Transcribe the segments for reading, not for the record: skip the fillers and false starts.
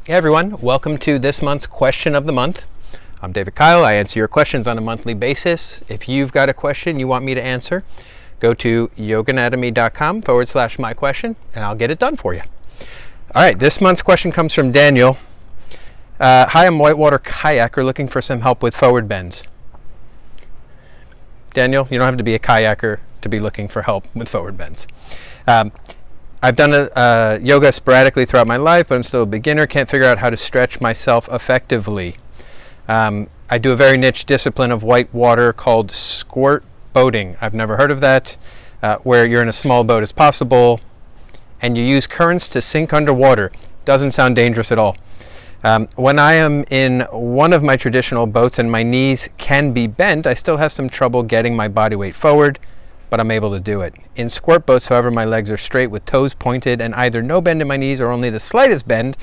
Hey everyone, welcome to this month's question of the month. I'm David Keil. I answer your questions on a monthly basis. If you've got a question you want me to answer, go to yoganatomy.com/my question and I'll get it done for you. All right, this month's question comes from Daniel. Hi, I'm Whitewater kayaker looking for some help with forward bends. Daniel, you don't have to be a kayaker to be looking for help with forward bends. I've done yoga sporadically throughout my life, but I'm still a beginner. Can't figure out how to stretch myself effectively. I do a very niche discipline of whitewater called squirt boating. I've never heard of that, where you're in a small boat as possible, and you use currents to sink underwater. Doesn't sound dangerous at all. When I am in one of my traditional boats and my knees can be bent, I still have some trouble getting my body weight forward, but I'm able to do it. In squirt boats, however, my legs are straight with toes pointed and either no bend in my knees or only the slightest bend,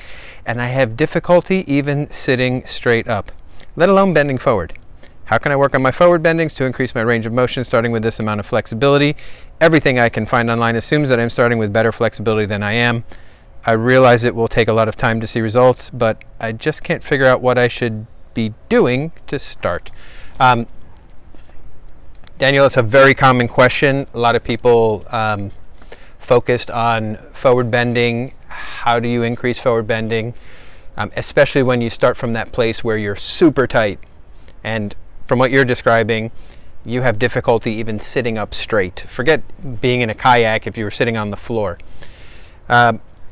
and I have difficulty even sitting straight up, let alone bending forward. How can I work on my forward bendings to increase my range of motion, starting with this amount of flexibility? Everything I can find online assumes that I'm starting with better flexibility than I am. I realize it will take a lot of time to see results, but I just can't figure out what I should be doing to start. Daniel, it's a very common question. A lot of people focused on forward bending. How do you increase forward bending? Especially when you start from that place where you're super tight. And from what you're describing, you have difficulty even sitting up straight. Forget being in a kayak if you were sitting on the floor.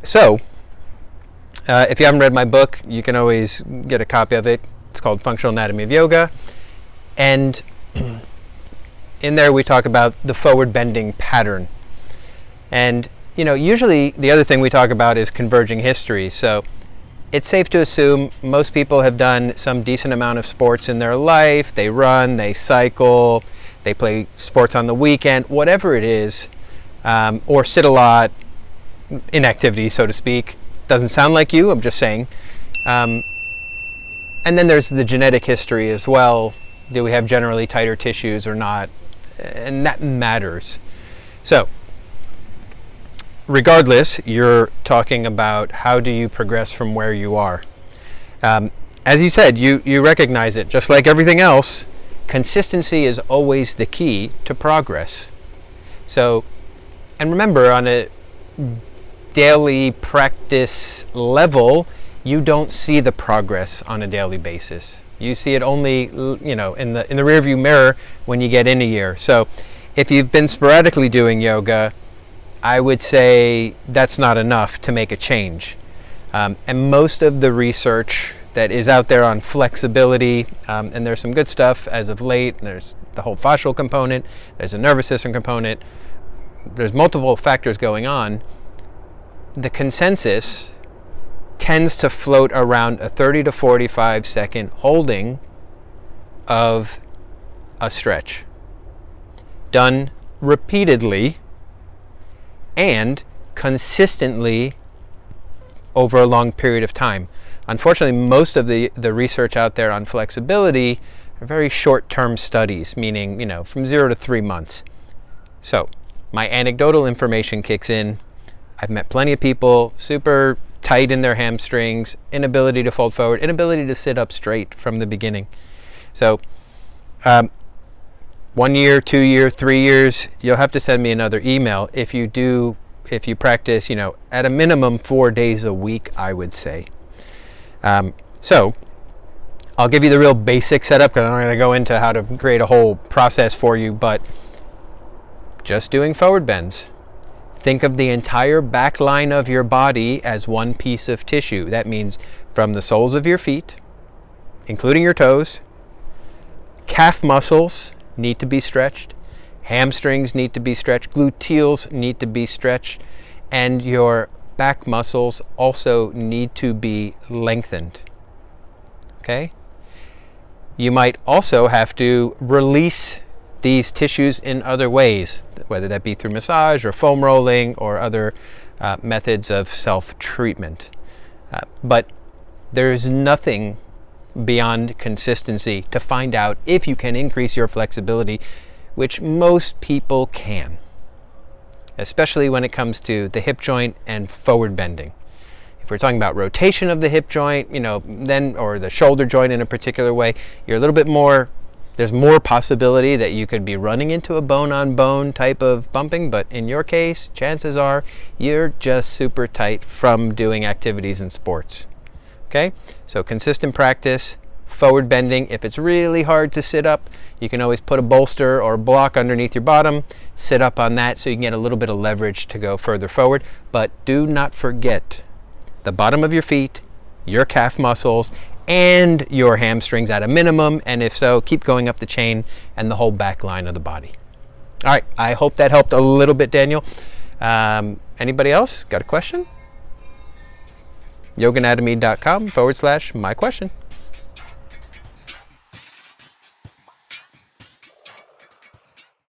So, if you haven't read my book, you can always get a copy of it. It's called Functional Anatomy of Yoga. And in there we talk about the forward bending pattern. And, usually the other thing we talk about is converging history. So it's safe to assume most people have done some decent amount of sports in their life. They run, they cycle, they play sports on the weekend, whatever it is, or sit a lot, inactivity, so to speak. Doesn't sound like you, I'm just saying. And then there's the genetic history as well. Do we have generally tighter tissues or not? And that matters. So, regardless, you're talking about how do you progress from where you are. As you said, you recognize it. Just like everything else, consistency is always the key to progress. So, and remember, on a daily practice level, you don't see the progress on a daily basis. You see it only, in the rearview mirror when you get in a year. So if you've been sporadically doing yoga, I would say that's not enough to make a change. And most of the research that is out there on flexibility, and there's some good stuff as of late, there's the whole fascial component, there's a nervous system component, there's multiple factors going on. The consensus tends to float around a 30 to 45 second holding of a stretch, done repeatedly and consistently over a long period of time. Unfortunately, most of the research out there on flexibility are very short-term studies, meaning, from 0 to 3 months. So my anecdotal information kicks in. I've met plenty of people super tight in their hamstrings, inability to fold forward, inability to sit up straight from the beginning. So 1 year, 2 year, 3 years, you'll have to send me another email if you practice, at a minimum 4 days a week, I would say. So I'll give you the real basic setup because I'm not going to go into how to create a whole process for you, but just doing forward bends. Think of the entire back line of your body as one piece of tissue. That means from the soles of your feet, including your toes, calf muscles need to be stretched, hamstrings need to be stretched, gluteals need to be stretched, and your back muscles also need to be lengthened. Okay? You might also have to release these tissues in other ways, whether that be through massage or foam rolling or other methods of self-treatment. But there is nothing beyond consistency to find out if you can increase your flexibility, which most people can, especially when it comes to the hip joint and forward bending. If we're talking about rotation of the hip joint, then, or the shoulder joint in a particular way, you're a little bit more, there's more possibility that you could be running into a bone-on-bone type of bumping, but in your case, chances are you're just super tight from doing activities and sports. Okay, so consistent practice, forward bending. If it's really hard to sit up, you can always put a bolster or block underneath your bottom, sit up on that so you can get a little bit of leverage to go further forward. But do not forget the bottom of your feet, your calf muscles, and your hamstrings at a minimum, and if so, keep going up the chain and the whole back line of the body. All right, I hope that helped a little bit, Daniel. Anybody else got a question? yoganatomy.com/my question.